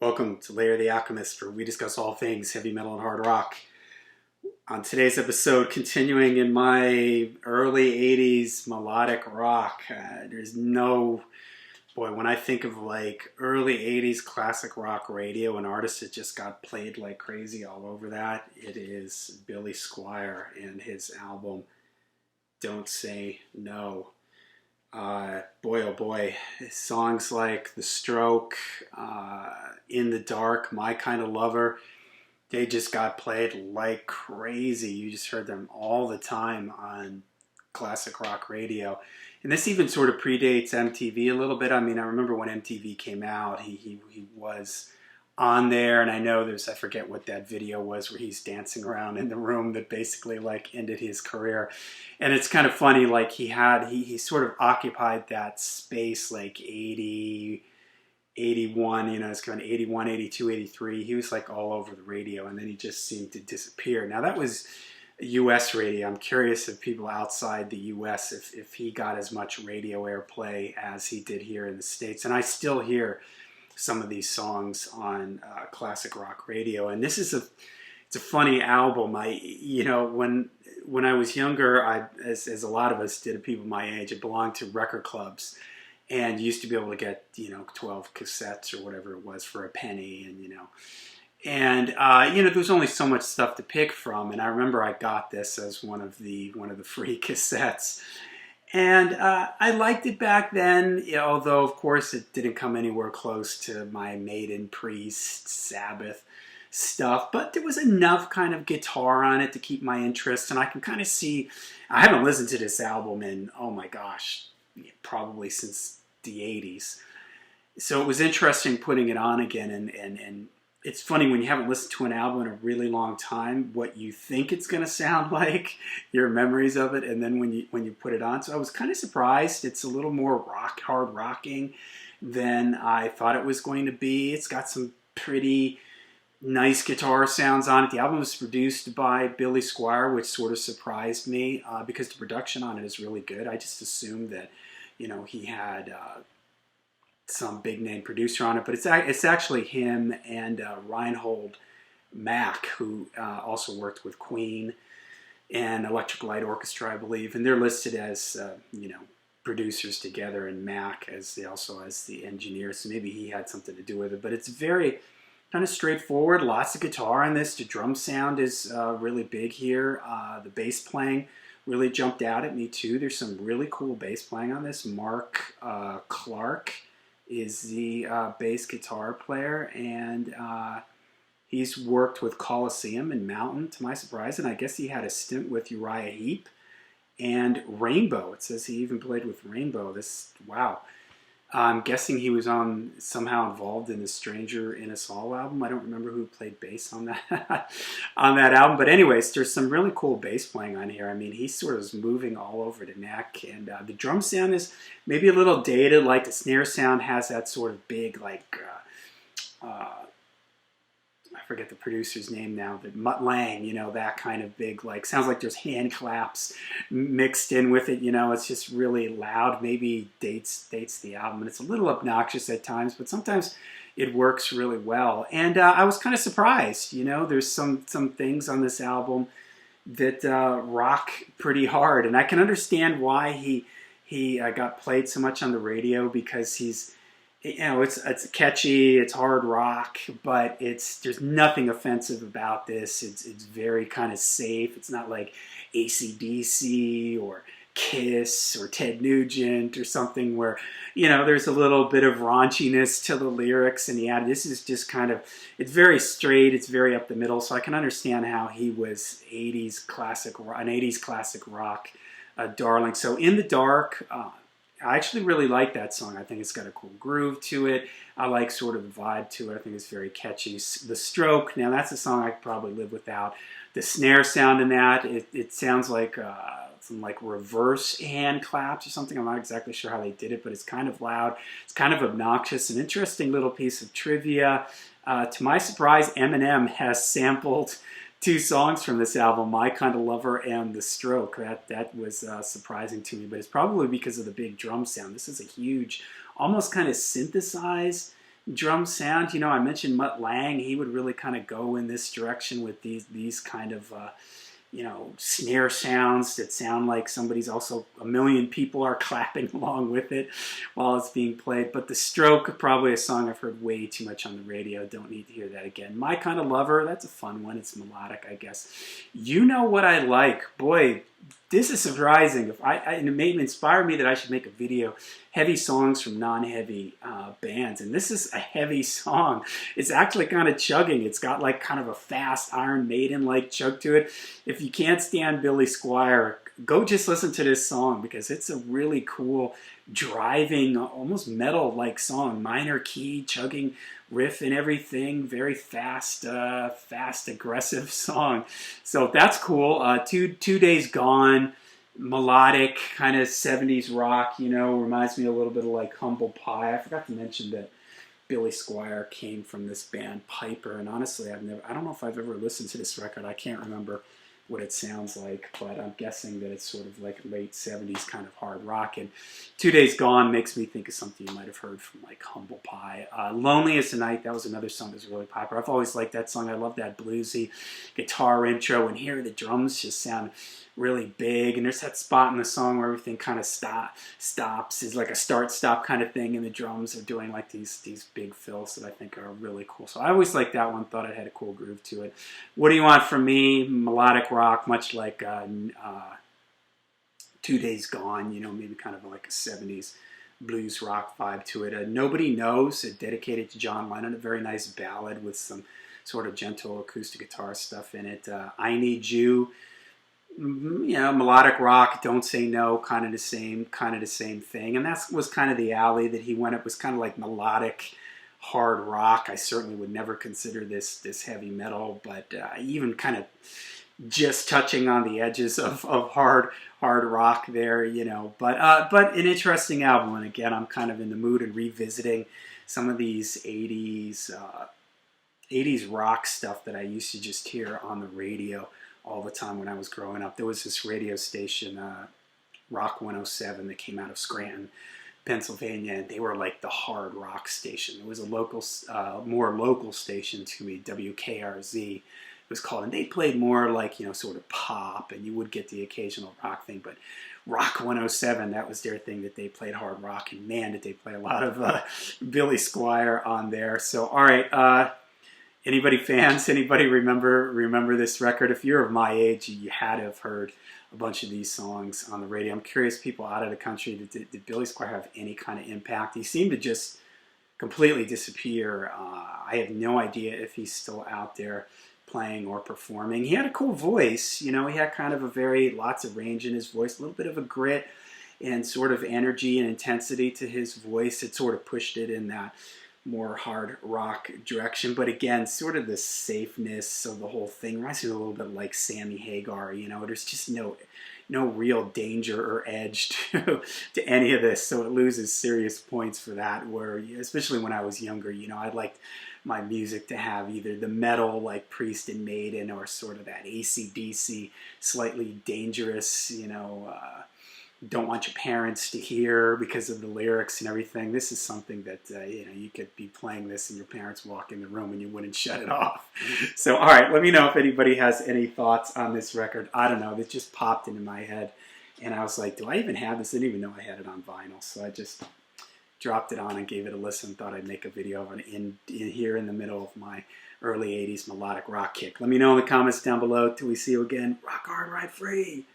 Welcome to Layer the Alchemist, where we discuss all things heavy metal and hard rock. On today's episode, continuing in my early 80s melodic rock, when I think of like early 80s classic rock radio, an artist that just got played like crazy all over that, it is Billy Squier and his album, Don't Say No. Boy oh boy, songs like The Stroke, In the Dark, My Kind of Lover, they just got played like crazy. You just heard them all the time on classic rock radio. And this even sort of predates MTV a little bit. I mean, I remember when MTV came out, he was on there, and I know I forget what that video was where he's dancing around in the room that basically like ended his career. And it's kind of funny, like he sort of occupied that space like 80, 81, it's kind of 81, 82, 83. He was like all over the radio, and then he just seemed to disappear. Now that was US radio. I'm curious if people outside the US, if he got as much radio airplay as he did here in the States. And I still hear some of these songs on classic rock radio, and it's a funny album. When I was younger, as a lot of us did, people my age, I belonged to record clubs, and used to be able to get 12 cassettes or whatever it was for a penny, and there was only so much stuff to pick from, and I remember I got this as one of the free cassettes. And I liked it back then, although, of course, it didn't come anywhere close to my Maiden, Priest, Sabbath stuff. But there was enough kind of guitar on it to keep my interest. And I can kind of see, I haven't listened to this album in, oh my gosh, probably since the 80s. So it was interesting putting it on again, and it's funny when you haven't listened to an album in a really long time, what you think it's going to sound like, your memories of it, and then when you put it on. So I was kind of surprised. It's a little more hard rocking than I thought it was going to be. It's got some pretty nice guitar sounds on it. The album was produced by Billy Squier, which sort of surprised me because the production on it is really good. I just assumed that, he had some big name producer on it, but it's actually him and Reinhold Mack, who also worked with Queen and Electric Light Orchestra, I believe, and they're listed as producers together, and Mack as the engineer. So maybe he had something to do with it. But it's very kind of straightforward. Lots of guitar in this. The drum sound is really big here. The bass playing really jumped out at me too. There's some really cool bass playing on this. Mark Clark is the bass guitar player, and he's worked with Colosseum and Mountain, to my surprise, and I guess he had a stint with Uriah Heep and Rainbow. It says he even played with Rainbow. Wow. I'm guessing he was somehow involved in the Stranger in Us All album. I don't remember who played bass on that on that album, but anyways, there's some really cool bass playing on here. I mean, he sort of is moving all over the neck, and the drum sound is maybe a little dated. Like the snare sound has that sort of big, I forget the producer's name now, but Mutt Lange, that kind of big, sounds like there's hand claps mixed in with it, it's just really loud, maybe dates the album, and it's a little obnoxious at times, but sometimes it works really well. And I was kind of surprised, there's some things on this album that rock pretty hard, and I can understand why he got played so much on the radio, because it's catchy, it's hard rock, but there's nothing offensive about this. It's very kind of safe. It's not like AC/DC or Kiss or Ted Nugent or something where, there's a little bit of raunchiness to the lyrics. And this is just kind of, it's very straight, it's very up the middle. So I can understand how he was an 80s classic rock darling. So In the Dark, I actually really like that song. I think it's got a cool groove to it. I like sort of the vibe to it. I think it's very catchy. The Stroke, now that's a song I could probably live without. The snare sound in that, it sounds like some reverse hand claps or something. I'm not exactly sure how they did it, but it's kind of loud. It's kind of obnoxious. An interesting little piece of trivia. To my surprise, Eminem has sampled two songs from this album, My Kind of Lover and The Stroke. That was surprising to me, but it's probably because of the big drum sound. This is a huge, almost kind of synthesized drum sound. You know, I mentioned Mutt Lange. He would really kind of go in this direction with these kind of you know, snare sounds that sound like somebody's also, a million people are clapping along with it while it's being played. But The Stroke, probably a song I've heard way too much on the radio. Don't need to hear that again. My Kind of Lover, that's a fun one. It's melodic, I guess. You Know What I Like. Boy, this is surprising. And it made me inspire me that I should make a video, heavy songs from non-heavy bands. And this is a heavy song. It's actually kind of chugging. It's got like kind of a fast Iron Maiden-like chug to it. If you can't stand Billy Squier, go just listen to this song because it's a really cool, driving, almost metal-like song. Minor key, chugging riff and everything. Very fast, aggressive song. So that's cool. Two Days Gone, melodic, kind of 70s rock, you know, reminds me a little bit of like Humble Pie. I forgot to mention that Billy Squier came from this band Piper, and honestly, I don't know if I've ever listened to this record. I can't remember what it sounds like, but I'm guessing that it's sort of like late 70s kind of hard rock. And 2 Days Gone makes me think of something you might have heard from like Humble Pie. Lonely as the Night, that was another song that was really popular. I've always liked that song. I love that bluesy guitar intro, and here the drums just sound really big, and there's that spot in the song where everything kind of stops, is like a start-stop kind of thing, and the drums are doing like these big fills that I think are really cool. So I always liked that one, thought it had a cool groove to it. What do you want from me? Melodic rock, much like 2 Days Gone, you know, maybe kind of like a 70s blues rock vibe to it. Nobody Knows, dedicated to John Lennon, a very nice ballad with some sort of gentle acoustic guitar stuff in it. I Need You, you know, melodic rock, Don't Say No, kind of the same thing. And that was kind of the alley that he went. It was kind of like melodic hard rock. I certainly would never consider this heavy metal, but even kind of just touching on the edges of hard rock there, you know. But an interesting album. And again, I'm kind of in the mood and revisiting some of these 80s rock stuff that I used to just hear on the radio all the time when I was growing up. There was this radio station, Rock 107, that came out of Scranton, Pennsylvania, and they were like the hard rock station. It was a local, more local station to me, WKRZ it was called, and they played more like, you know, sort of pop, and you would get the occasional rock thing, but Rock 107, that was their thing, that they played hard rock, and man, did they play a lot of Billy Squier on there. So, all right, anybody fans? Anybody remember this record? If you're of my age, you had to have heard a bunch of these songs on the radio. I'm curious, people out of the country, did Billy Squier have any kind of impact? He seemed to just completely disappear. I have no idea if he's still out there playing or performing. He had a cool voice, you know. He had kind of lots of range in his voice, a little bit of a grit and sort of energy and intensity to his voice. It sort of pushed it in that more hard rock direction, but again, sort of the safeness of the whole thing reminds me a little bit like Sammy Hagar. You know, there's just no real danger or edge to any of this, so it loses serious points for that. Where, especially when I was younger, you know, I liked my music to have either the metal like Priest and Maiden, or sort of that AC/DC, slightly dangerous, you know, don't want your parents to hear because of the lyrics and everything. This is something that, you know, you could be playing this and your parents walk in the room and you wouldn't shut it off. So, all right, let me know if anybody has any thoughts on this record. I don't know, this just popped into my head, and I was like, do I even have this? I didn't even know I had it on vinyl, so I just dropped it on and gave it a listen. Thought I'd make a video of it in here in the middle of my early 80s melodic rock kick. Let me know in the comments down below. Till we see you again, rock hard, ride free.